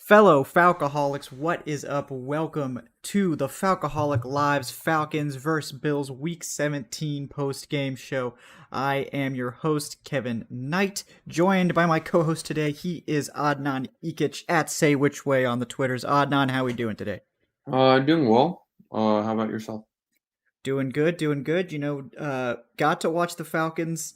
Fellow Falcoholics, what is up? Welcome to the Falcoholic Lives Falcons vs. Bills Week 17 post-game show. I am your host, Kevin Knight, joined by my co-host today. He is Adnan Ikic at Say Which Way on the Twitters. Adnan, how are we doing today? Doing well. How about yourself? Doing good, doing good. Got to watch the Falcons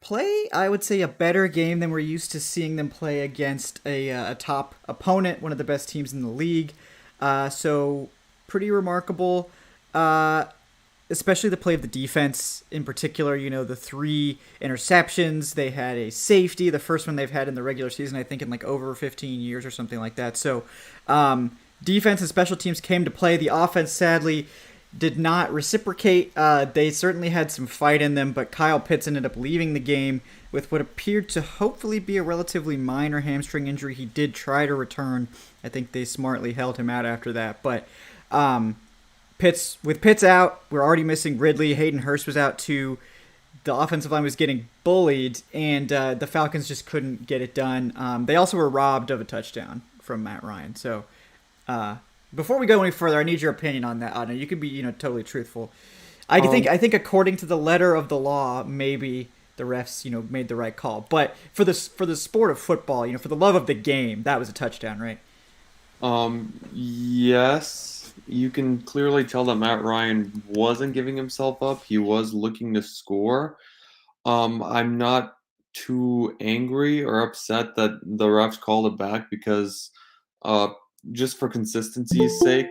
play, I would say, a better game than we're used to seeing them play against a top opponent, one of the best teams in the league. So pretty remarkable, especially the play of the defense in particular. The three interceptions. They had a safety, the first one they've had in the regular season, I think, in like over 15 years or something like that. So defense and special teams came to play. The offense, sadly, did not reciprocate. They certainly had some fight in them, but Kyle Pitts ended up leaving the game with what appeared to hopefully be a relatively minor hamstring injury. He did try to return. I think they smartly held him out after that. But Pitts out, we're already missing Ridley. Hayden Hurst was out too. The offensive line was getting bullied, and the Falcons just couldn't get it done. They also were robbed of a touchdown from Matt Ryan. So before we go any further, I need your opinion on that, Anna. You can be, totally truthful. I think according to the letter of the law, maybe the refs, made the right call. But for the sport of football, for the love of the game, that was a touchdown, right? Yes, you can clearly tell that Matt Ryan wasn't giving himself up. He was looking to score. I'm not too angry or upset that the refs called it back because just for consistency's sake,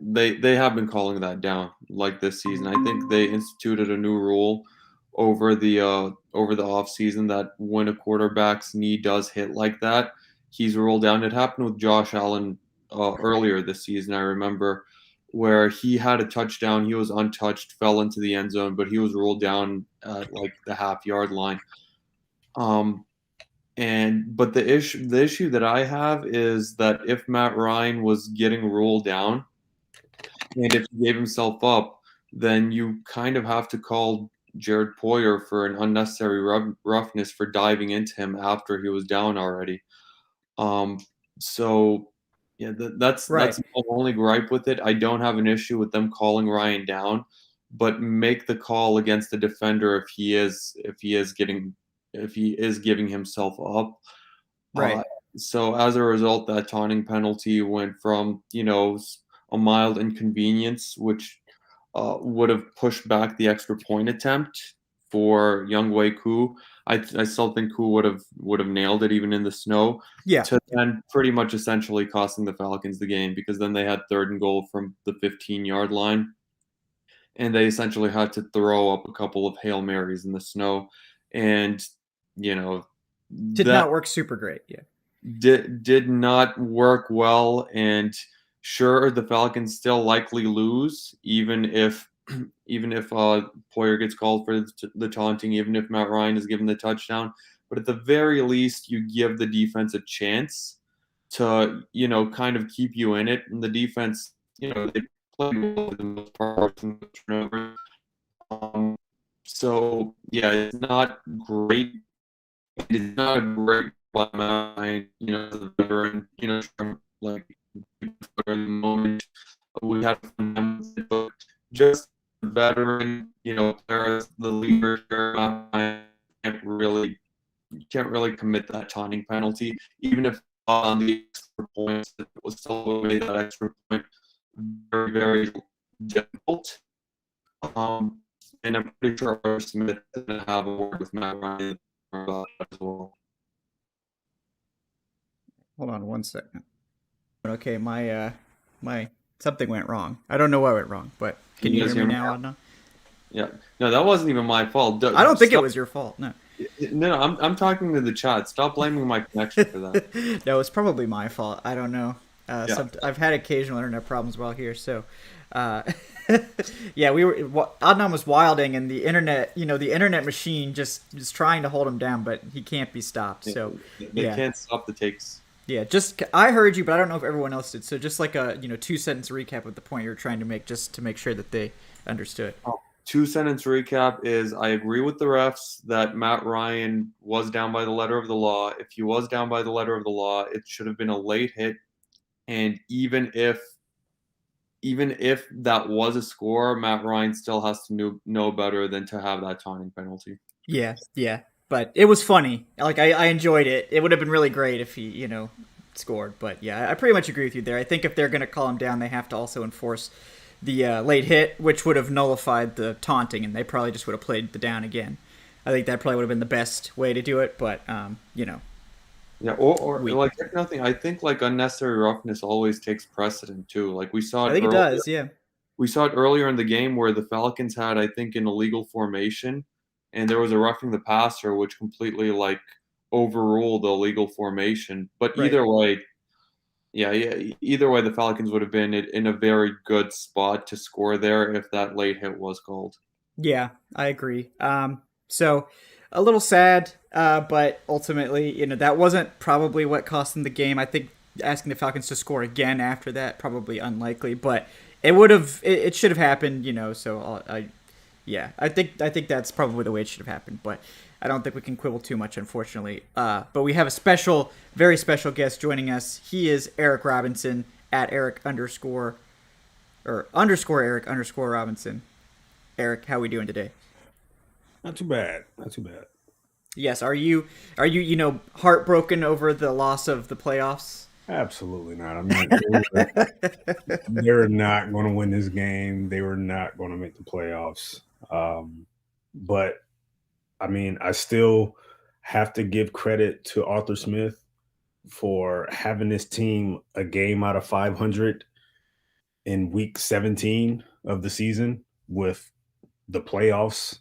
they have been calling that down like this season. I think they instituted a new rule over the off season that when a quarterback's knee does hit like that, he's ruled down. It happened with Josh Allen earlier this season. I remember where he had a touchdown, he was untouched, fell into the end zone, but he was ruled down at like the half-yard line. But the issue that I have is that if Matt Ryan was getting ruled down and if he gave himself up, then you kind of have to call Jared Poyer for an unnecessary roughness for diving into him after he was down already. Um, so yeah, that's Right. my only gripe with it. I don't have an issue with them calling Ryan down, but make the call against the defender if he is giving himself up. Uh, Right. so as a result, that taunting penalty went from a mild inconvenience, which would have pushed back the extra point attempt for Younghoe Koo. I still think Koo would have nailed it even in the snow. Yeah. To then pretty much essentially costing the Falcons the game because then they had third and goal from the 15-yard line, and they essentially had to throw up a couple of Hail Marys in the snow, and you know Did that not work super great. Yeah. did not work well. And sure, the Falcons still likely lose, even if Poyer gets called for the taunting, even if Matt Ryan is given the touchdown. But at the very least, you give the defense a chance to kind of keep you in it. And the defense, they played well for the most part. Um, so yeah, it's not great. It's not a great line, the veteran, from like for the moment we had fun time with it, but just the veteran, players, the leader, can't really commit that taunting penalty, even if on the extra points it was still made that extra point very, very difficult. And I'm pretty sure Arthur Smith is going to have a word with Matt Ryan about that as well. Hold on one second. Okay, my something went wrong. I don't know what went wrong, but can Can you you guys hear me hear me now, now? Adnan? Yeah. No, that wasn't even my fault. I don't think it Stop. was your fault. No. No, I'm talking to the chat. Stop blaming my connection for that. No, it's probably my fault. I don't know. Yeah. I've had occasional internet problems while here, so uh, yeah, Adnan was wilding, and the internet machine just is trying to hold him down, but he can't be stopped. Yeah, So they yeah, can't stop the takes. yeah. Just I heard you, but I don't know if everyone else did. So just like a 2 sentence recap of the point you're trying to make, just to make sure that they understood. 2-sentence recap is I agree with the refs that Matt Ryan was down by the letter of the law. If he was down by the letter of the law, it should have been a late hit. And even if that was a score, Matt Ryan still has to know better than to have that taunting penalty. Yeah, yeah. But it was funny. Like I enjoyed it. It would have been really great if he, scored. But yeah, I pretty much agree with you there. I think if they're going to call him down, they have to also enforce the late hit, which would have nullified the taunting, and they probably just would have played the down again. I think that probably would have been the best way to do it. But Yeah, or we. like if nothing, I think like unnecessary roughness always takes precedent too. Like I think it does. Yeah. we saw it earlier in the game where the Falcons had, I think, an illegal formation, and there was a roughing the passer, which completely like overruled the illegal formation. But Right. either way, the Falcons would have been in a very good spot to score there if that late hit was called. Yeah, I agree. So a little sad, but ultimately, that wasn't probably what cost them the game. I think asking the Falcons to score again after that probably unlikely, but it would have, it should have happened, So yeah, I think that's probably the way it should have happened, but I don't think we can quibble too much, unfortunately. But we have a special, very special guest joining us. He is Eric Robinson at Eric underscore or underscore Eric underscore Robinson. Eric, how are we doing today? Not too bad. Not too bad. Yes, are you heartbroken over the loss of the playoffs? Absolutely not. I mean, they're not going to win this game. They were not going to make the playoffs. But I mean, I still have to give credit to Arthur Smith for having this team a game out of 500 in week 17 of the season with the playoffs,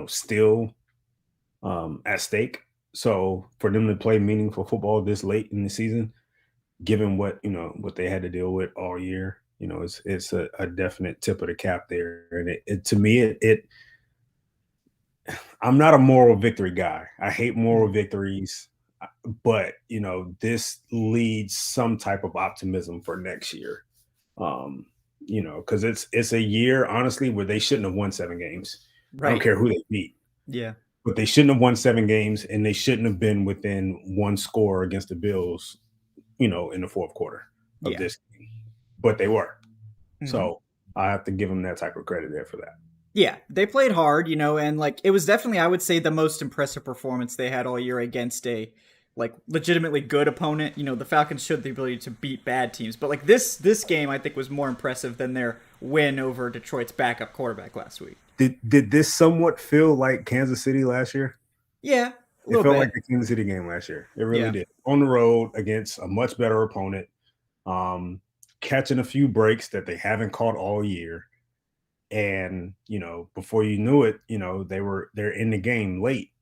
still at stake. So for them to play meaningful football this late in the season, given what they had to deal with all year, it's a definite tip of the cap there. And it to me, I'm not a moral victory guy. I hate moral victories, but this leads some type of optimism for next year. Because it's a year, honestly, where they shouldn't have won 7 games. I don't Right. care who they beat. Yeah. But they shouldn't have won 7 games, and they shouldn't have been within one score against the Bills, in the fourth quarter of Yeah. this game. But they were. Mhm. So I have to give them that type of credit there for that. Yeah, they played hard, and like it was definitely, I would say, the most impressive performance they had all year against a like legitimately good opponent. The Falcons showed the ability to beat bad teams, but like this game, I think was more impressive than their win over Detroit's backup quarterback last week. Did this somewhat feel like Kansas City last year? Yeah, a It little felt like bit. the Kansas City game last year. It really Yeah. did. On the road against a much better opponent, um, catching a few breaks that they haven't caught all year. And before you knew it, they're in the game late.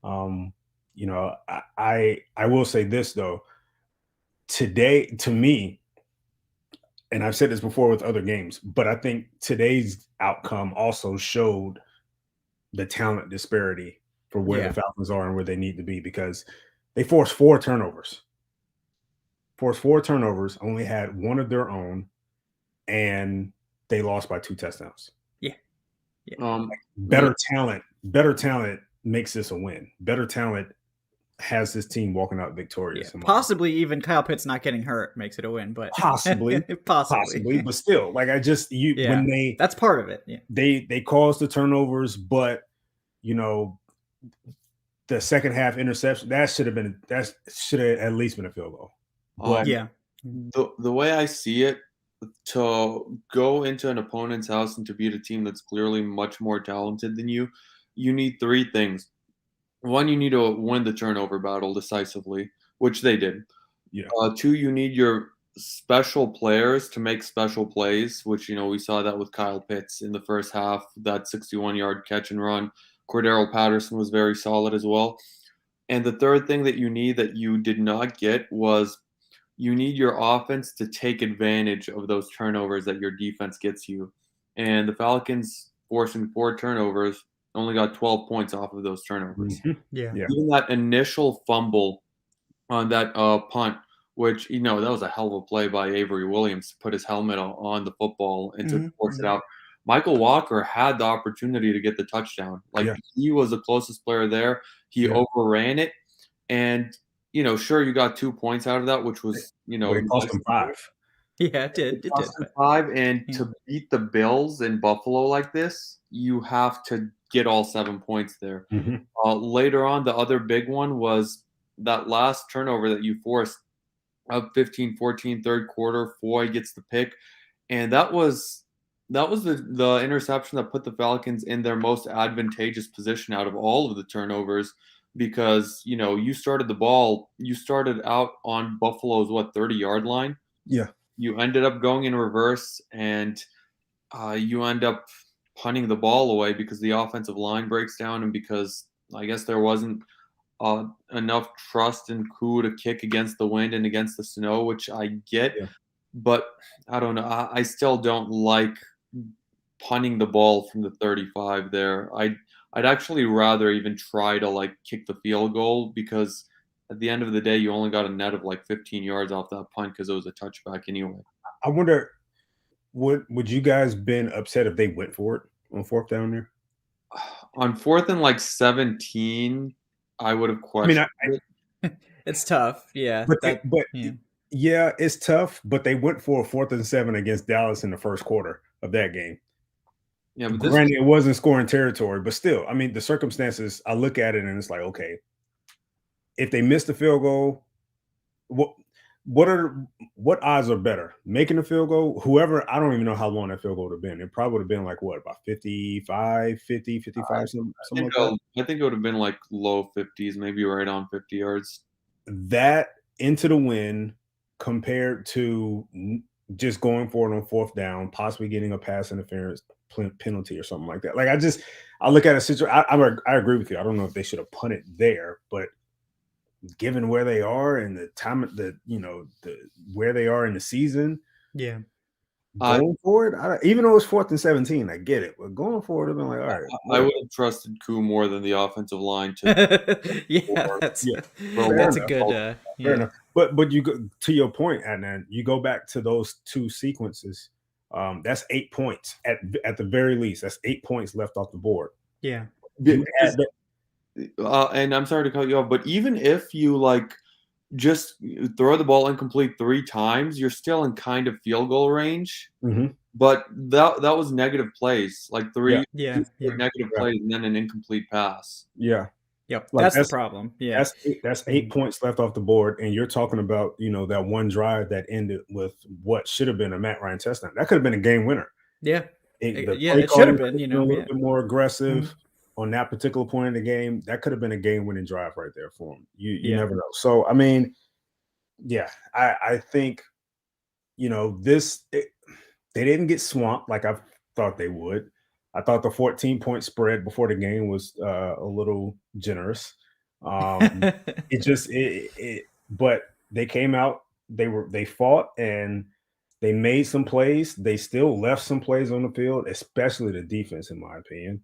Um, I will say this though, today to me, and I've said this before with other games, but I think today's outcome also showed the talent disparity for where the Yeah. Falcons are and where they need to be because they forced 4 turnovers, only had one of their own, and they lost by 2 touchdowns. Yeah. Yeah. Yeah, Better talent makes this a win. Better talent has this team walking out Yeah. victorious. In my opinion. Possibly even Kyle Pitts not getting hurt makes it a win, but Possibly, possibly. possibly, but still, like I just you Yeah. when they That's part of it. Yeah. they caused the turnovers, but you know the second half interception that should have at least been a field goal. But Yeah. the way I see it, to go into an opponent's house and to beat a team that's clearly much more talented than you need three things. One, you need to win the turnover battle decisively, which they did. yeah, Two, you need your special players to make special plays, which we saw that with Kyle Pitts in the first half, that 61-yard catch and run. Cordero Patterson was very solid as well. And the third thing that you need that you did not get was you need your offense to take advantage of those turnovers that your defense gets you. And the Falcons, forcing 4 turnovers, only got 12 points off of those turnovers. mhm, Yeah. yeah, Even that initial fumble on that punt, which that was a hell of a play by Avery Williams to put his helmet on the football and to force it Hmm. out. Michael Walker had the opportunity to get the touchdown. Like, he was the closest player there. He overran it. And, sure, you got 2 points out of that, which was, but it cost nice. him 5. Yeah, it did. It It cost did. him But 5, and yeah. to beat the Bills in Buffalo like this, you have to get all 7 points there. Mhm. Later on, the other big one was that last turnover that you forced, up 15-14, third quarter. Foy gets the pick, and that was the interception that put the Falcons in their most advantageous position out of all of the turnovers, because you started out on Buffalo's 30-yard line. Yeah. You ended up going in reverse, and you end up punting the ball away because the offensive line breaks down, and because I guess there wasn't enough trust in Koo to kick against the wind and against the snow, which I get. Yeah. But I don't know. I still don't like punting the ball from the 35 there. I'd actually rather even try to kick the field goal, because at the end of the day, you only got a net of 15 yards off that punt because it was a touchback anyway. I wonder, would you guys been upset if they went for it on 4th down there? On 4th and 17, I would have I mean, questioned it. It's tough. Yeah. Yeah, it's tough, but they went for a 4th and 7 against Dallas in the first quarter of that game. Yeah, but Granted, it wasn't scoring territory, but still, I mean, the circumstances, I look at it and it's like, okay, if they missed the field goal, what odds are better? Making the field goal, whoever, I don't even know how long that field goal would have been. It probably would have been about 55, 50, 55, something like that. I think it would have been low 50s, maybe right on 50 yards. That into the wind compared to just going for it on 4th down, possibly getting a pass interference penalty or something like that. I look at a situation. I agree with you. I don't know if they should have punted there, but given where they are and the time, where they are in the season, yeah, going for it, even though it's 4th and 17, I get it, but going for it, I've been like, all right. I would have trusted Koo more than the offensive line to. that's a good. Fair enough. But you go to your point, Adnan, you go back to those 2 sequences. That's 8 points at the very least. That's 8 points left off the board. Yeah. And I'm sorry to cut you off, but even if you just throw the ball incomplete 3 times, you're still in kind of field goal range. Mm-hmm. But that was negative plays, 3 negative plays and then an incomplete pass. Yeah. Yep. That's the problem. Yeah. That's 8 points left off the board. And you're talking about, that one drive that ended with what should have been a Matt Ryan touchdown. That could have been a game winner. Yeah. It should have been, a little bit more aggressive on that particular point in the game. That could have been a game winning drive right there for him. You never know. So, I mean, I think, they didn't get swamped like I thought they would. I thought the 14-point spread before the game was a little generous. But they came out, they fought, and they made some plays. They still left some plays on the field, especially the defense, in my opinion.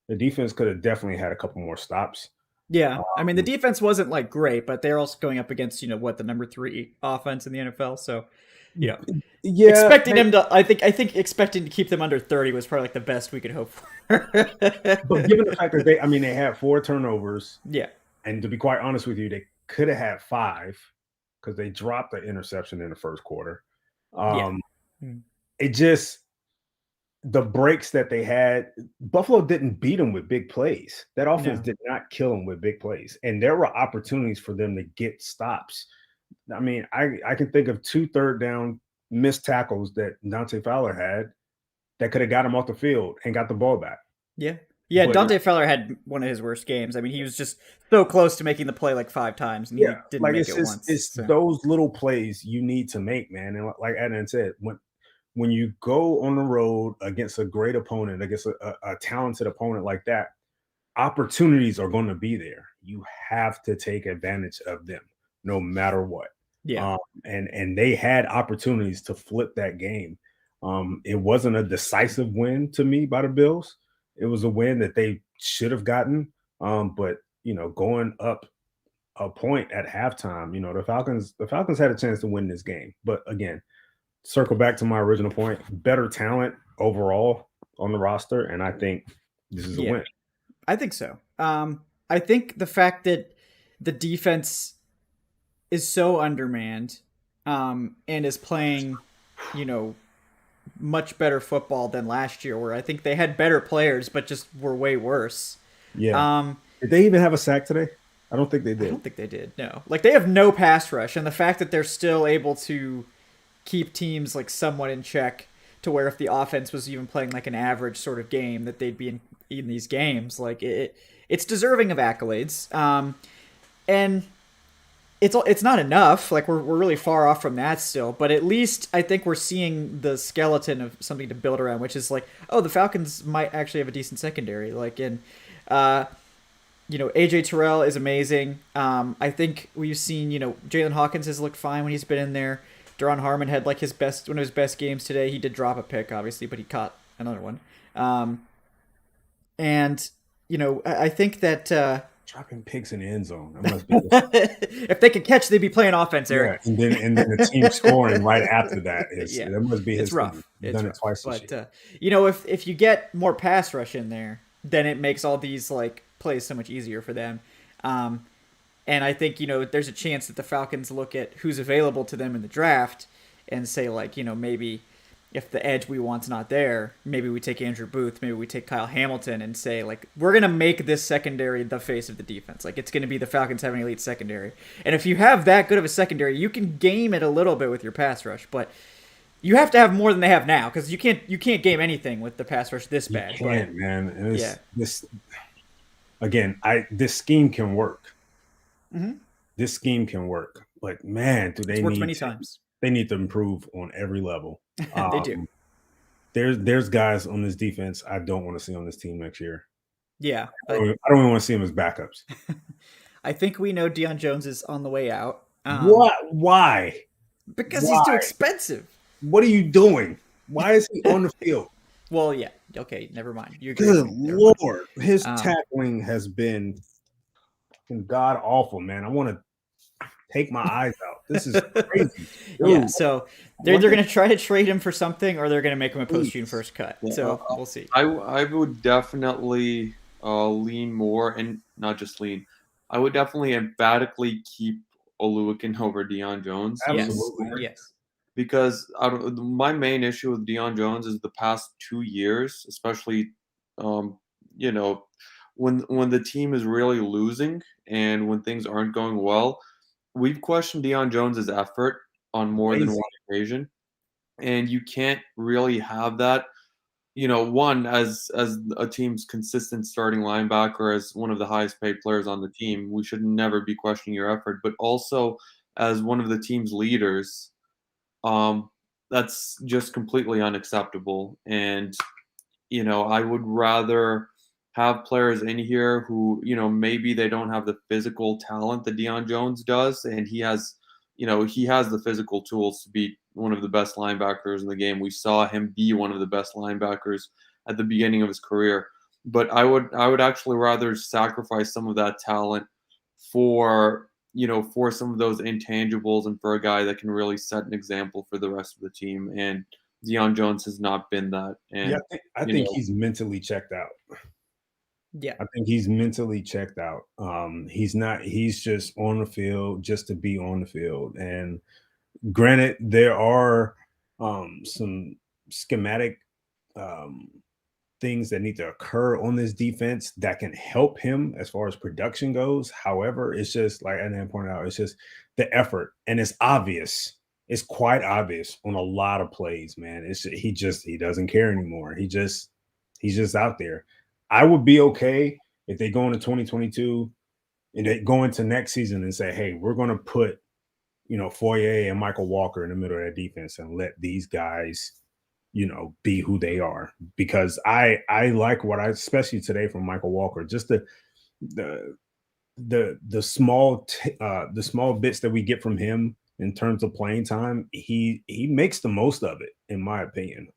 The defense could have definitely had a couple more stops. Yeah, I mean, the defense wasn't great, but they're also going up against the number 3 offense in the NFL. So, expecting them to, I think expecting to keep them under 30 was probably the best we could hope for. But given the fact that they had 4 turnovers, and to be quite honest with you, they could have had 5 because they dropped the interception in the first quarter. It just, the breaks that they had, Buffalo didn't beat them with big plays. That offense did not kill them with big plays. And there were opportunities for them to get stops. I mean, I can think of 2 third down missed tackles that Dante Fowler had that could have got him off the field and got the ball back. Yeah. Yeah, but Dante Fowler had one of his worst games. I mean, he was just so close to making the play 5 times, and he didn't make it once. It's those little plays you need to make, man. And like Adnan said, when you go on the road against a great opponent, against a talented opponent like that, opportunities are going to be there. You have to take advantage of them no matter what. Yeah. And they had opportunities to flip that game. It wasn't a decisive win to me by the Bills. It was a win that they should have gotten. But going up a point at halftime, the Falcons had a chance to win this game. But again, circle back to my original point, better talent overall. on the roster, and I think this is a win. I think so. I think the fact that the defense is so undermanned, and is playing, you know, much better football than last year, where I think they had better players but just were way worse. Yeah. Um, Did they even have a sack today? I don't think they I did. don't think they did. No, like they have no pass rush, and the fact that they're still able to keep teams like somewhat in check, to where if the offense was even playing like an average sort of game, that they'd be in these games. Like it's deserving of accolades. And it's not enough. Like we're really far off from that still, but at least I think we're seeing the skeleton of something to build around, which is like, oh, the Falcons might actually have a decent secondary. Like uh, AJ Terrell is amazing. I think we've seen, Jalen Hawkins has looked fine when he's been in there. Duron Harmon had like one of his best games today. He did drop a pick, obviously, but he caught another one. And I think that Dropping picks in the end zone. That must be if they could catch, they'd be playing offense, Eric. yeah, and then the team scoring right after that is Yeah. that must be his It's rough. thing. It's Done rough. it twice this But year. if you get more pass rush in there, then it makes all these like plays so much easier for them. And I think there's a chance that the Falcons look at who's available to them in the draft and say like maybe if the edge we want's not there, maybe we take Andrew Booth, maybe we take Kyle Hamilton, and say like we're gonna make this secondary the face of the defense. Like it's gonna be the Falcons having an elite secondary. And if you have that good of a secondary, you can game it a little bit with your pass rush, but you have to have more than they have now, because you can't game anything with the pass rush this bad. You can't, man. And Yeah. This again, this scheme can work. Mm-hmm. This scheme can work, but man, do they It's worked need many times. They need to improve on every level. They do. There's guys on this defense I don't want to see on this team next year. Yeah. I don't even want to see them as backups. I think we know Deion Jones is on the way out. What? Why? Because he's too expensive. What are you doing? Why is he on the field? Well, yeah. Okay, never mind. You agree Good with me. Lord. His tackling has been god awful, man. I want to take my eyes out. This is crazy. Dude, yeah, so they're going to try to trade him for something, or they're going to make him a post-June first cut. Yeah. So we'll see. I would definitely lean more, and not just lean. I would definitely emphatically keep Oluwakin over Deion Jones. Absolutely. Yes. Because my main issue with Deion Jones is the past 2 years, especially, when the team is really losing and when things aren't going well. We've questioned Deion Jones's effort on more than one occasion, and you can't really have that. One, as a team's consistent starting linebacker, as one of the highest paid players on the team, we should never be questioning your effort. But also, as one of the team's leaders, that's just completely unacceptable. And I would rather have players in here who, maybe they don't have the physical talent that Deion Jones does, and he has the physical tools to be one of the best linebackers in the game. We saw him be one of the best linebackers at the beginning of his career. But I would actually rather sacrifice some of that talent for some of those intangibles and for a guy that can really set an example for the rest of the team. And Deion Jones has not been that. And yeah, I think he's mentally checked out. Yeah. I think he's mentally checked out. He's just on the field just to be on the field. And granted, there are some schematic things that need to occur on this defense that can help him as far as production goes. However, it's just like Anand pointed out, it's just the effort, and it's obvious. It's quite obvious on a lot of plays, man. He doesn't care anymore. He's just out there. I would be okay if they go into 2022 and they go into next season and say, hey, we're going to put, Foye and Michael Walker in the middle of that defense and let these guys, be who they are. Because I like what especially today from Michael Walker, just the small bits that we get from him in terms of playing time, he makes the most of it, in my opinion.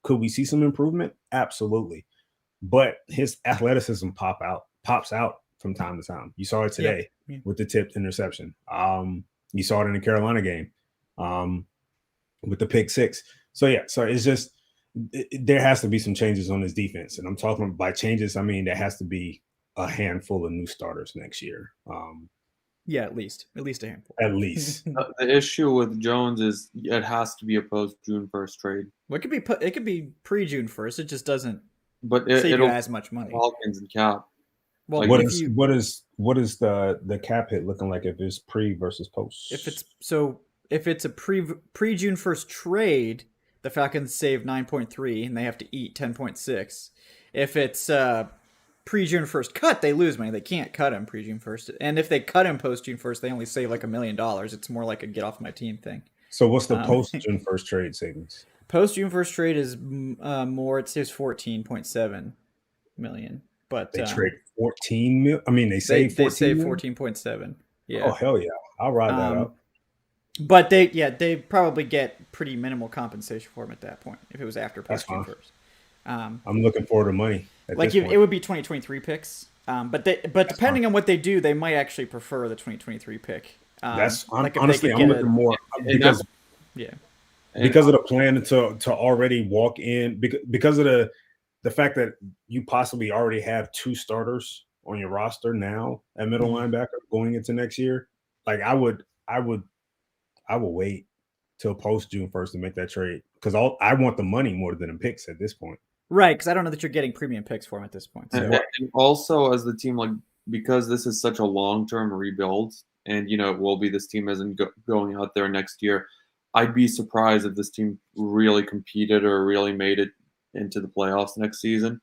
Could we see some improvement? Absolutely. But his athleticism pops out from time to time. You saw it today with the tipped interception. You saw it in the Carolina game with the pick six. So it's just there has to be some changes on this defense, and I'm talking by changes. I mean there has to be a handful of new starters next year. Yeah, at least a handful. At least. The issue with Jones is it has to be a post June 1st trade. Well, it could be pre June 1st. It just doesn't But save you it'll as much money. Falcons and cap. Well, Like, What if is the cap hit looking like if it's pre versus post? if it's a pre June 1st trade, the Falcons save 9.3 and they have to eat 10.6. If it's pre June 1st cut, they lose money. They can't cut him pre June 1st, and if they cut him post June 1st, they only save like $1 million. It's more like a get off my team thing. So what's the post June 1st trade savings? Post June 1st trade is more. It saves 14.7 million. But they trade 14 mil. I mean, they save 14.7. Yeah. Oh hell yeah, I'll ride that up. But they probably get pretty minimal compensation for him at that point if it was after post June 1st. I'm looking forward to money. Like it would be 2023 picks. But depending on what they do, they might actually prefer the 2023 pick. Honestly, I'm looking more because of the plan to already walk in because of the fact that you possibly already have 2 starters on your roster now at middle linebacker going into next year. Like I would wait till post June 1st to make that trade because I want the money more than the picks at this point. Right, because I don't know that you're getting premium picks for him at this point. So. And also, as the team, like because this is such a long-term rebuild, and it will be this team isn't going out there next year. I'd be surprised if this team really competed or really made it into the playoffs next season.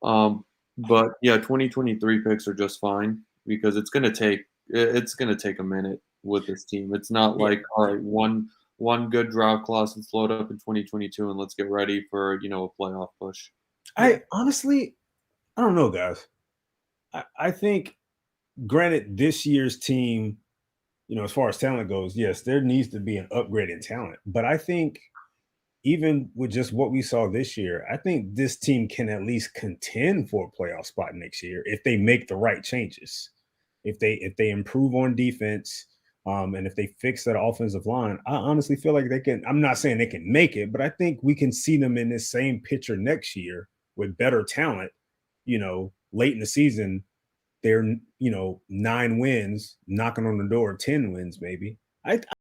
But yeah, 2023 picks are just fine because it's gonna take a minute with this team. It's not like all right, one good draft class and load up in 2022 and let's get ready for a playoff push. I honestly, I don't know, guys. I think, granted, this year's team, as far as talent goes, yes, there needs to be an upgrade in talent. But I think even with just what we saw this year, I think this team can at least contend for a playoff spot next year if they make the right changes. If they improve on defense, and if they fix that offensive line, I honestly feel like they can. I'm not saying they can make it, but I think we can see them in this same picture next year with better talent. Late in the season, they're 9 wins, knocking on the door, 10 wins, maybe. I